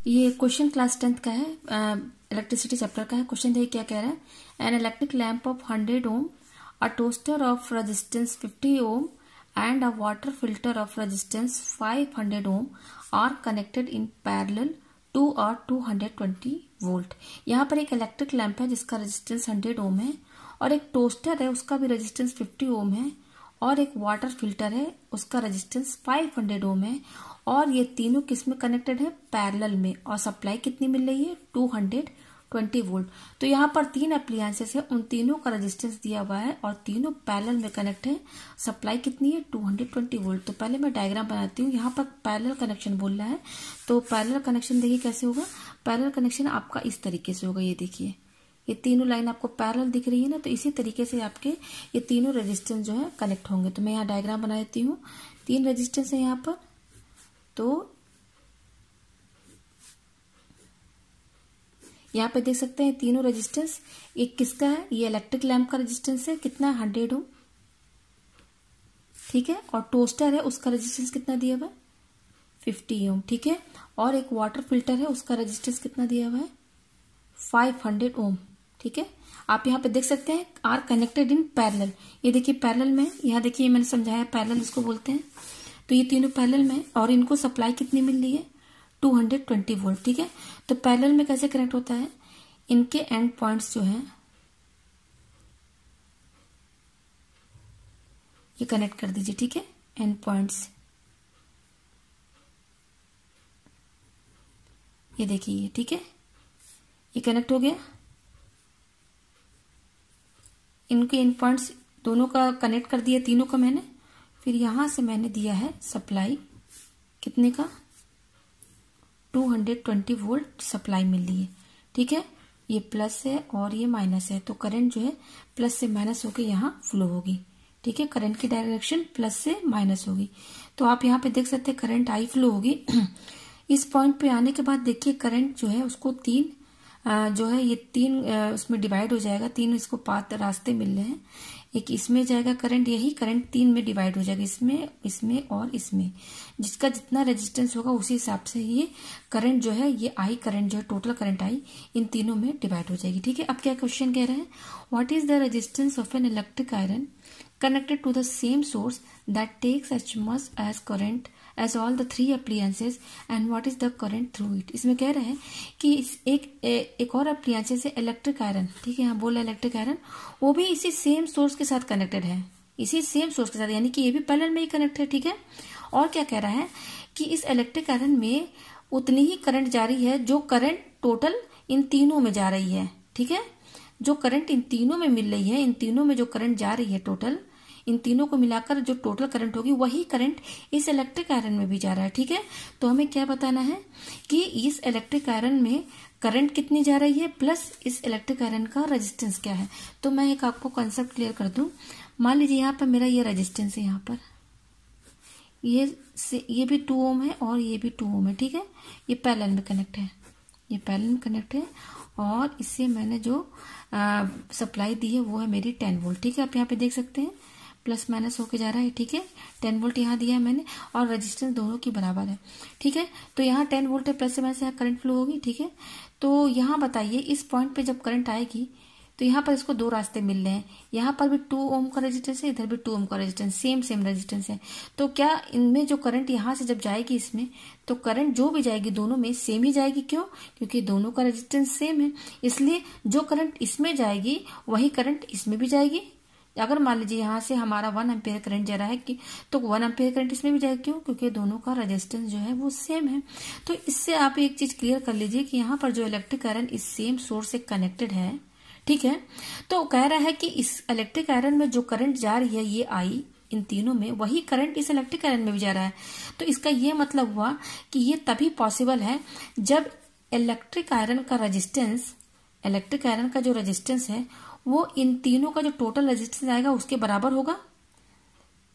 ये question class 10th का है, इलेक्ट्रिसिटी चैप्टर का है। क्वेश्चन देखिए क्या कह रहा है। An electric lamp of 100 ohm, a toaster of resistance 50 ohm and a water filter of resistance 500 ohm are connected in parallel to a 220 volt. यहाँ पर एक इलेक्ट्रिक लैंप है जिसका रेजिस्टेंस 100 ओम है, और एक टोस्टर है उसका भी रेजिस्टेंस 50 ओम है, और एक वाटर फिल्टर है उसका रेजिस्टेंस 500 ओम है, और ये तीनों किस में कनेक्टेड है, पैरेलल में, और सप्लाई कितनी मिल रही है, 220 वोल्ट। तो यहाँ पर तीन अप्लायंसेस है, उन तीनों का रेजिस्टेंस दिया हुआ है और तीनों पैरेलल में कनेक्ट है। सप्लाई कितनी है, 220 वोल्ट। तो पहले मैं डायग्राम बनाती हूँ। यहाँ पर पैरेलल कनेक्शन बोल रहा है, तो पैरेलल कनेक्शन देखिए कैसे होगा। पैरेलल कनेक्शन आपका इस तरीके से होगा। ये देखिए ये तीनों लाइन आपको पैरेलल दिख रही है ना, तो इसी तरीके से आपके ये तीनों रेजिस्टेंस जो है कनेक्ट होंगे। तो मैं यहाँ डायग्राम बना देती हूँ। तीन रेजिस्टेंस है यहाँ पर, तो यहाँ पे देख सकते हैं तीनों रेजिस्टेंस। एक किसका है, ये इलेक्ट्रिक लैंप का रेजिस्टेंस है, कितना, 100 ओम, ठीक है। और टोस्टर है उसका रेजिस्टेंस कितना दिया हुआ है, 50 ओम, ठीक है। और एक वाटर फिल्टर है उसका रेजिस्टेंस कितना दिया हुआ है, 500 ओम, ठीक है। आप यहाँ पे देख सकते हैं आर कनेक्टेड इन पैरेलल। ये देखिए पैरेलल में, यहाँ देखिए मैंने समझाया पैरेलल इसको बोलते हैं। तो ये तीनों पैरेलल में, और इनको सप्लाई कितनी मिल रही है, 220 वोल्ट, ठीक है। तो पैरेलल में कैसे कनेक्ट होता है, इनके एंड पॉइंट्स जो हैं ये कनेक्ट कर दीजिए, ठीक है। एंड पॉइंट्स ये देखिए, ठीक है, ये कनेक्ट हो गया। इनके एंड पॉइंट्स दोनों का कनेक्ट कर दिया, तीनों का मैंने। फिर यहां से मैंने दिया है सप्लाई, कितने का, 220 वोल्ट सप्लाई मिल रही है, ठीक है। ये प्लस है और ये माइनस है, तो करंट जो है प्लस से माइनस होकर यहाँ फ्लो होगी, ठीक है। करंट की डायरेक्शन प्लस से माइनस होगी। तो आप यहाँ पे देख सकते हैं करंट आई फ्लो होगी। इस पॉइंट पे आने के बाद देखिए करंट जो है उसको तीन जो है ये तीन उसमें डिवाइड हो जाएगा। तीन इसको पाथ रास्ते मिल रहे हैं। एक इसमें जाएगा करंट, यही करंट तीन में डिवाइड हो जाएगा, इसमें, इसमें और इसमें। जिसका जितना रेजिस्टेंस होगा उसी हिसाब से ये करंट जो है, ये आई करंट जो है, टोटल करंट आई इन तीनों में डिवाइड हो जाएगी, ठीक है। अब क्या क्वेश्चन कह रहे हैं, what is the resistance of an electric iron connected to the same source that takes as much as current as all the three appliances and what is the current through it। इसमें कह रहे हैं कि एक और appliances है electric iron, ठीक है। यहाँ बोला इलेक्ट्रिक आयरन, वो भी इसी सेम सोर्स के साथ कनेक्टेड है, इसी सेम सोर्स के साथ, यानी कि ये भी पैरेलल में ही कनेक्ट है, ठीक है। और क्या कह रहा है कि इस इलेक्ट्रिक आयरन में उतनी ही करंट जा रही है जो करंट टोटल इन तीनों में जा रही है, ठीक है। जो करंट इन तीनों में मिल रही है, इन तीनों में जो करंट जा रही है टोटल, इन तीनों को मिलाकर जो टोटल करंट होगी वही करंट इस इलेक्ट्रिक आयरन में भी जा रहा है, ठीक है। तो हमें क्या बताना है कि इस इलेक्ट्रिक आयरन में करंट कितनी जा रही है, प्लस इस इलेक्ट्रिक आयरन का रेजिस्टेंस क्या है। तो मैं एक आपको कॉन्सेप्ट क्लियर कर दूं। मान लीजिए यहाँ पर मेरा ये रेजिस्टेंस है, यहाँ पर ये भी 2 ओम है और ये भी 2 ओम है, ठीक है। ये पैरेलल में कनेक्ट है, ये पैरेलल में कनेक्ट है, और इससे मैंने जो सप्लाई दी है वो है मेरी 10 वोल्ट, ठीक है। आप यहाँ पे देख सकते हैं प्लस माइनस होके जा रहा है, ठीक है। 10 वोल्ट यहाँ दिया है मैंने, और रेजिस्टेंस दोनों की बराबर है, ठीक है। तो यहाँ 10 वोल्ट है, प्लस से माइनस यहाँ करंट फ्लो होगी, ठीक है। तो यहाँ बताइए इस पॉइंट पे जब करंट आएगी तो यहाँ पर इसको दो रास्ते मिल रहे हैं। यहाँ पर भी 2 ओम का रेजिस्टेंस है, इधर भी 2 ओम का रेजिस्टेंस, सेम रेजिस्टेंस है। तो क्या इनमें जो करंट यहाँ से जब जाएगी इसमें, तो करंट जो भी जाएगी दोनों में सेम ही जाएगी, क्यों, क्योंकि दोनों का रेजिस्टेंस सेम है। इसलिए जो करंट इसमें जाएगी वही करंट इसमें भी जाएगी। अगर मान लीजिए यहाँ से हमारा 1 एम्पियर करंट जा रहा है कि, तो 1 एम्पियर करंट इसमें भी जाएगा, क्यों, क्योंकि दोनों का रेजिस्टेंस जो है वो सेम है। तो इससे आप एक चीज क्लियर कर लीजिए कि यहाँ पर जो इलेक्ट्रिक आयरन इस सेम सोर्स से कनेक्टेड है, ठीक है। तो कह रहा है कि इस इलेक्ट्रिक आयरन में जो करंट जा रही है ये आई इन तीनों में, वही करंट इस इलेक्ट्रिक आयरन में भी जा रहा है। तो इसका ये मतलब हुआ कि ये तभी पॉसिबल है जब इलेक्ट्रिक आयरन का रेजिस्टेंस, इलेक्ट्रिक आयरन का जो रेजिस्टेंस है वो इन तीनों का जो टोटल रेजिस्टेंस आएगा उसके बराबर होगा,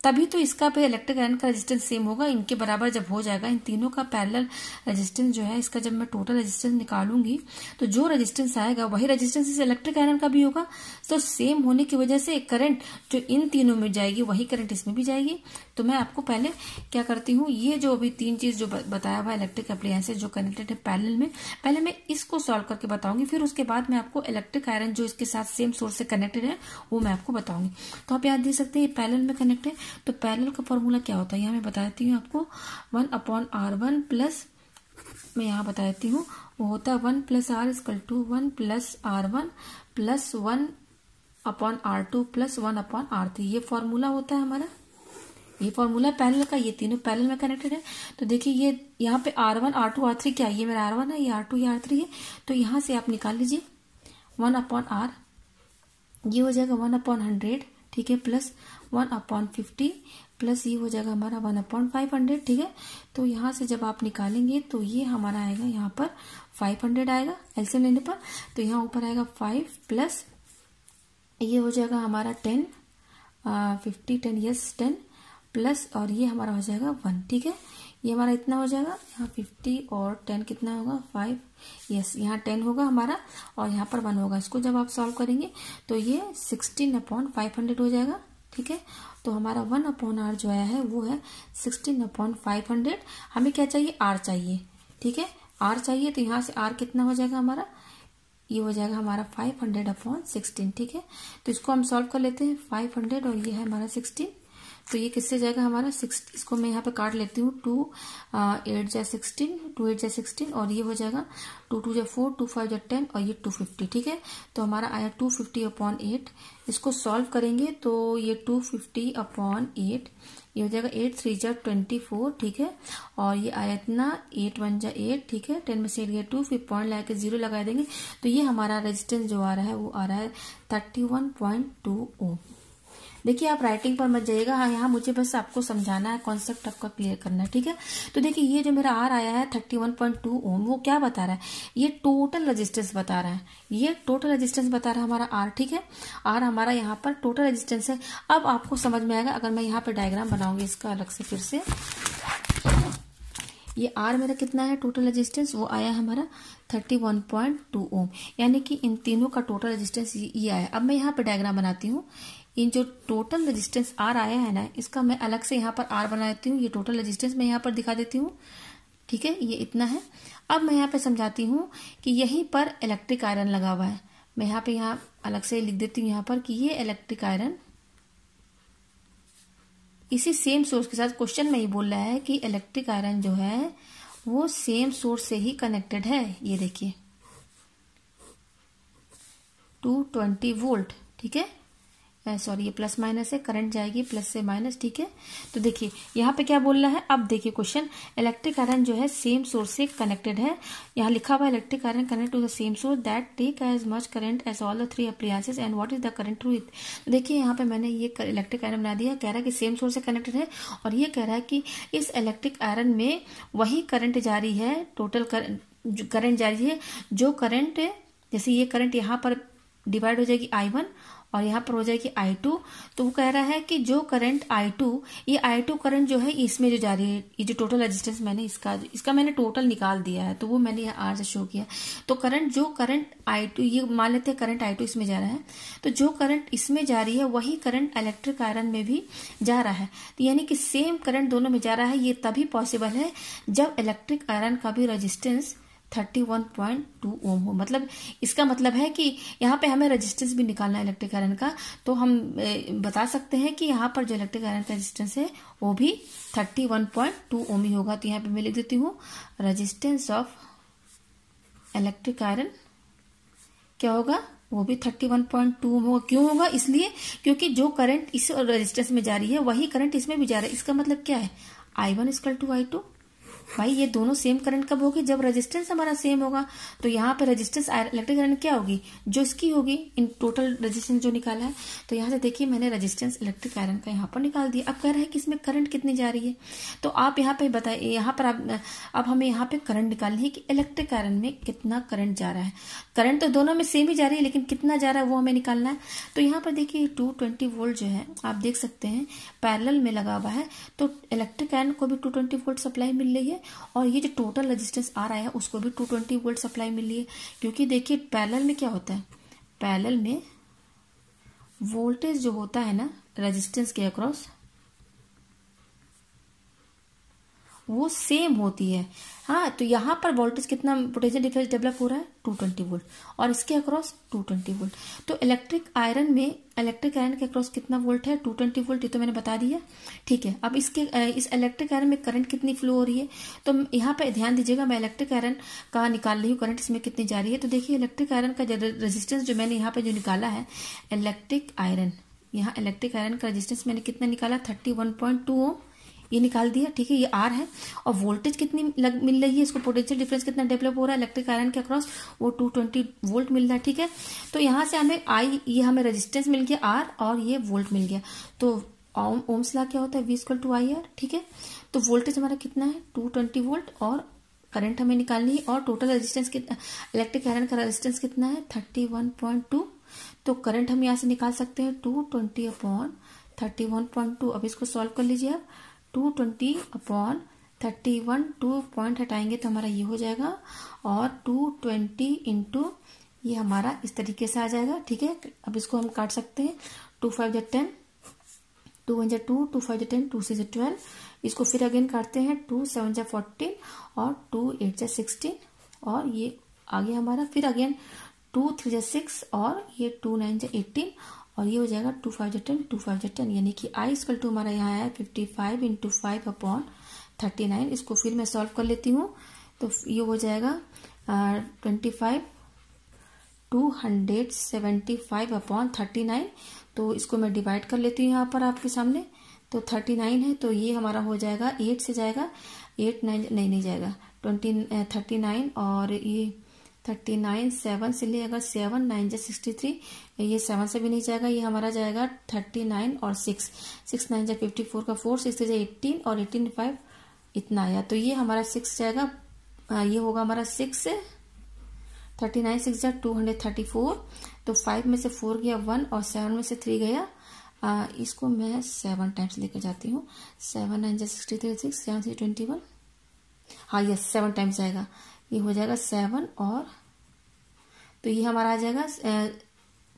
तभी तो इसका पे इलेक्ट्रिक आयरन का रेजिस्टेंस सेम होगा। इनके बराबर जब हो जाएगा, इन तीनों का पैरेलल रेजिस्टेंस जो है, इसका जब मैं टोटल रेजिस्टेंस निकालूंगी तो जो रेजिस्टेंस आएगा वही रेजिस्टेंस इस इलेक्ट्रिक आयरन का भी होगा। तो सेम होने की वजह से करंट जो इन तीनों में जाएगी वही करंट इसमें भी जाएगी। तो मैं आपको पहले क्या करती हूँ, ये जो अभी 3 चीज जो बताया हुआ इलेक्ट्रिक अप्लायंसेस जो कनेक्टेड है पैरेलल में, पहले मैं इसको सॉल्व करके बताऊंगी, फिर उसके बाद मैं आपको इलेक्ट्रिक आयरन जो इसके साथ सेम सोर्स से कनेक्टेड है वो मैं आपको बताऊंगी। तो आप याद दे सकते हैं पैरेलल में कनेक्ट है, तो पैरेलल का फॉर्मूला क्या होता है यहाँ मैं बता देती हूँ आपको, 1/R1 प्लस, मैं यहाँ बता देती हूँ, वो होता है 1 + R = 1 + R1 plus 1/R2 plus 1/R3। ये फॉर्मूला होता है हमारा, ये फॉर्मूला पैरेलल का, ये तीनों पैरेलल में कनेक्टेड है। तो देखिए ये यहाँ पे R1 R2 R3 क्या है, ये मेरा R1 है, ये R2 ये R3 है, तो यहाँ से आप निकाल लीजिए 1/R, ये हो जाएगा 1/100, ठीक है, प्लस 1/50 प्लस ये हो जाएगा हमारा 1/500, ठीक है। तो यहाँ से जब आप निकालेंगे तो ये हमारा आएगा यहाँ पर 500 आएगा एलसीएम लेने पर, तो यहाँ ऊपर आएगा 5 प्लस ये हो जाएगा हमारा 10 50 10 यस 10 प्लस और ये हमारा हो जाएगा 1, ठीक है। ये हमारा इतना हो जाएगा, यहाँ 50 और 10 कितना होगा 5, यस यहाँ 10 होगा हमारा और यहाँ पर 1 होगा। इसको जब आप सॉल्व करेंगे तो ये 16/500 हो जाएगा, ठीक है। तो हमारा 1/R जो आया है वो है 16/500। हमें क्या चाहिए, R चाहिए, ठीक है, R चाहिए, तो यहाँ से R कितना हो जाएगा हमारा, ये हो जाएगा हमारा 500/16, ठीक है। तो इसको हम सॉल्व कर लेते हैं, 500 और ये है हमारा 16, तो ये किससे जाएगा हमारा 6, इसको मैं यहाँ पे काट लेती हूँ, 2 8 जा 16, 2 8 जा 16 और ये हो जाएगा 2 2 जा 4, 2 5 जा 10 और ये 250, ठीक है। तो हमारा आया 250/8। इसको सॉल्व करेंगे तो ये 250/8 ये हो जाएगा 8 3 जा 24, ठीक है, और ये आया इतना 8 1 जा 8, ठीक है, 10 में से 8 गया 2, फिर पॉइंट लगा के 0 लगा देंगे, तो ये हमारा रेजिस्टेंस जो आ रहा है वो आ रहा है 31.2 ओम। देखिए आप राइटिंग पर मत जाइएगा, हाँ यहाँ मुझे बस आपको समझाना है, कॉन्सेप्ट आपका क्लियर करना है, ठीक है। तो देखिए ये जो मेरा आर आया है 31.2 ओम, वो क्या बता रहा है, ये टोटल रेजिस्टेंस बता रहा है, ये टोटल रेजिस्टेंस बता रहा है हमारा आर, ठीक है। आर हमारा यहाँ पर टोटल रेजिस्टेंस है। अब आपको समझ में आएगा अगर मैं यहाँ पे डायग्राम बनाऊंगी इसका अलग से फिर से, ये आर मेरा कितना है टोटल रेजिस्टेंस, वो आया हमारा 31.2 ओम, यानी कि इन तीनों का टोटल रेजिस्टेंस ये आया। अब मैं यहाँ पे डायग्राम बनाती हूँ, इन जो टोटल रेजिस्टेंस आर आया है ना, इसका मैं अलग से यहाँ पर आर बना देती हूँ, ये टोटल रेजिस्टेंस मैं यहाँ पर दिखा देती हूँ, ठीक है, ये इतना है। अब मैं यहाँ पे समझाती हूँ कि यहीं पर इलेक्ट्रिक आयरन लगा हुआ है, मैं यहाँ पे यहाँ अलग से लिख देती हूँ यहाँ पर कि ये इलेक्ट्रिक आयरन इसी सेम सोर्स के साथ, क्वेश्चन में ही बोल रहा है कि इलेक्ट्रिक आयरन जो है वो सेम सोर्स से ही कनेक्टेड है। ये देखिए 220 वोल्ट, ठीक है, सॉरी ये प्लस माइनस है, करंट जाएगी प्लस से माइनस, ठीक है। तो देखिए यहाँ पे क्या बोल रहा है, अब देखिए क्वेश्चन, इलेक्ट्रिक आयरन जो है सेम सोर्स से कनेक्टेड है, यहाँ लिखा हुआ electric iron connect to the same source that take as much current as all the 3 appliances and what is the current through it. देखिए यहाँ पे मैंने ये इलेक्ट्रिक आयरन बना दिया, कह रहा है कि सेम सोर्स से कनेक्टेड है और ये कह रहा है कि इस इलेक्ट्रिक आयरन में वही करंट जारी है, टोटल करंट जारी है जो करंट, जैसे ये करंट यहाँ पर डिवाइड हो जाएगी I1 और यहाँ पर हो जाएगी I2, तो वो कह रहा है कि जो करंट I2, ये I2 करंट जो है इसमें जो जा रही है, ये जो टोटल रेजिस्टेंस मैंने इसका मैंने टोटल निकाल दिया है, तो वो मैंने यहाँ आर से शो किया। तो करंट जो करंट I2, ये मान लेते हैं करंट I2 इसमें जा रहा है, तो जो करंट इसमें जा रही है वही करंट इलेक्ट्रिक आयरन में भी जा रहा है, तो यानी कि सेम करंट दोनों में जा रहा है। ये तभी पॉसिबल है जब इलेक्ट्रिक आयरन का भी रेजिस्टेंस 31.2 ओम हो। मतलब इसका मतलब है कि यहाँ पे हमें रेजिस्टेंस भी निकालना है इलेक्ट्रिक आयरन का, तो हम बता सकते हैं कि यहाँ पर जो इलेक्ट्रिक आयरन का रेजिस्टेंस है वो भी 31.2 ओम ही होगा। तो यहाँ पे मैं लिख देती हूँ रेजिस्टेंस ऑफ इलेक्ट्रिक आयरन क्या होगा, वो भी 31.2 ओम होगा। क्यों होगा, इसलिए क्योंकि जो करंट इस रेजिस्टेंस में जा रही है वही करंट इसमें भी जा रहा है। इसका मतलब क्या है, I1 = I2, भाई ये दोनों सेम करंट कब होगी, जब रेजिस्टेंस हमारा सेम होगा। तो यहाँ पे रेजिस्टेंस इलेक्ट्रिक करंट क्या होगी, जो इसकी होगी, इन टोटल रेजिस्टेंस जो निकाला है। तो यहाँ से देखिए मैंने रेजिस्टेंस इलेक्ट्रिक आयरन का यहाँ पर निकाल दिया। अब कह रहा है कि इसमें करंट कितनी जा रही है, तो आप यहाँ पे बताइए, यहाँ पर अब हमें यहाँ पे करंट निकालनी है कि इलेक्ट्रिक आयरन में कितना करंट जा रहा है। करंट तो दोनों में सेम ही जा रही है, लेकिन कितना जा रहा है वो हमें निकालना है। तो यहाँ पर देखिए 220 वोल्ट जो है आप देख सकते हैं पैरेलल में लगा हुआ है, तो इलेक्ट्रिक आयरन को भी 220 वोल्ट सप्लाई मिल रही है और ये जो टोटल रेजिस्टेंस आ रहा है उसको भी 220 वोल्ट सप्लाई मिल रही है। क्योंकि देखिए पैरेलल में क्या होता है, पैरेलल में वोल्टेज जो होता है ना रेजिस्टेंस के अक्रॉस, वो सेम होती है। हाँ, तो यहाँ पर वोल्टेज कितना पोटेंशियल डिफरेंस डेवलप हो रहा है 220 वोल्ट और इसके अक्रॉस 220 वोल्ट। तो इलेक्ट्रिक आयरन के अक्रॉस कितना वोल्ट है 220 वोल्ट, ये तो मैंने बता दिया। ठीक है, अब इस इलेक्ट्रिक आयरन में करंट कितनी फ्लो हो रही है, तो यहाँ पे ध्यान दीजिएगा, मैं इलेक्ट्रिक आयरन का निकाल रही हूँ करंट इसमें कितनी जा रही है। तो देखिए इलेक्ट्रिक आयरन का रेजिस्टेंस जो मैंने यहाँ पे जो निकाला है, इलेक्ट्रिक आयरन का रेजिस्टेंस मैंने कितना निकाला 31.2 ओम, ये निकाल दिया। ठीक है, ये आर है। और वोल्टेज कितनी मिल रही है इसको, पोटेंशियल डिफरेंस कितना डेवलप हो रहा है इलेक्ट्रिक आयरन के अक्रॉस, वो 220 वोल्ट मिल रहा है। ठीक है, तो यहाँ से हमें ये हमें रेजिस्टेंस मिल गया आर और ये वोल्ट मिल गया। तो ओम्स लॉ क्या होता है, V=IR। ठीक है, तो वोल्टेज हमारा कितना है 220 वोल्ट और करंट हमें निकालनी है, और टोटल रेजिस्टेंस कितना, इलेक्ट्रिक आयरन का रेजिस्टेंस कितना है 31.2। तो करंट हम यहाँ से निकाल सकते हैं 220/31.2। अब इसको सॉल्व कर लीजिए आप, 220/31, 2 पॉइंट हटाएंगे तो हमारा ये हो जाएगा, और 220 इंटू ये हमारा इस तरीके से आ जाएगा। ठीक है, अब इसको हम काट सकते हैं, 2 5 10, 2 1 2, 2 5 10, 2 6 12। इसको फिर अगेन काटते हैं, 2 7 14 और 2 8 16, और ये आ गया हमारा। फिर अगेन 2 3 6 और ये 2 9 18, और ये हो जाएगा 2 5 10, 2 5 10, यानी कि I= हमारा यहाँ है 55 × 5/39। इसको फिर मैं सॉल्व कर लेती हूँ, तो ये हो जाएगा 25 275/39। तो इसको मैं डिवाइड कर लेती हूँ यहाँ पर आपके सामने, तो 39 है, तो ये हमारा हो जाएगा 8 से जाएगा, 8 9 नहीं जाएगा 39, और ये 39 7 से ले, अगर 7 9 63, ये 7 से भी नहीं जाएगा, ये हमारा जाएगा 39 और 6 9 54 का 4, 6 से 18 और 18 5 इतना आया। तो ये हमारा 6 जाएगा, ये होगा हमारा 6 से 39 6 234। तो 5 में से 4 गया 1 और 7 में से 3 गया, इसको मैं 7 टाइम्स लेकर जाती हूँ। 7 9 63 6 7 से 21, हाँ यस 7 टाइम्स जाएगा, ये हो जाएगा 7, और तो ये हमारा आ जाएगा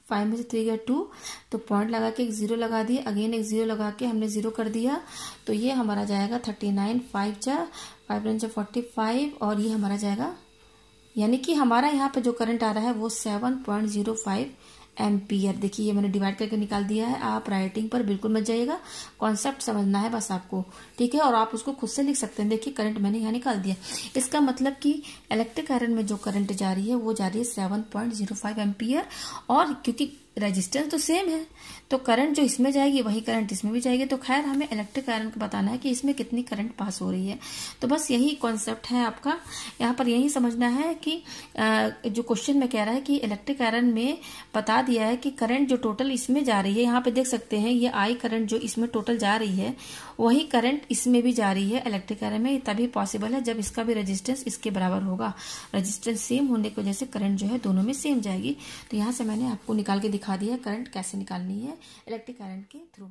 5 में से 3 गया 2, तो पॉइंट लगा के एक 0 लगा दिए, अगेन एक 0 लगा के हमने 0 कर दिया। तो ये हमारा जाएगा 39, 5 9 45, और ये हमारा जाएगा, यानी कि हमारा यहाँ पे जो करंट आ रहा है वो 7.05 एम्पियर। देखिए ये मैंने डिवाइड करके निकाल दिया है, आप राइटिंग पर बिल्कुल मत जाइएगा, कॉन्सेप्ट समझना है बस आपको। ठीक है, और आप उसको खुद से लिख सकते हैं। देखिए करंट मैंने यहाँ निकाल दिया, इसका मतलब कि इलेक्ट्रिक आयरन में जो करंट जा रही है वो जा रही है 7.05 एम्पियर, और क्योंकि रेजिस्टेंस तो सेम है तो करंट जो इसमें जाएगी वही करंट इसमें भी जाएगी। तो खैर हमें इलेक्ट्रिक आयरन को बताना है कि इसमें कितनी करंट पास हो रही है। तो बस यही कॉन्सेप्ट है आपका, यहाँ पर यही समझना है कि जो क्वेश्चन में कह रहा है कि इलेक्ट्रिक आयरन में बता दिया है कि करंट जो टोटल इसमें जा रही है, यहाँ पे देख सकते हैं ये I करंट जो इसमें टोटल जा रही है वही करंट इसमें भी जा रही है इलेक्ट्रिक आयरन में। तभी पॉसिबल है जब इसका भी रेजिस्टेंस इसके बराबर होगा। रेजिस्टेंस सेम होने की वजह से करंट जो है दोनों में सेम जाएगी। तो यहाँ से मैंने आपको निकाल के दिखा दिया करंट कैसे निकालनी है इलेक्ट्रिक करंट के थ्रू।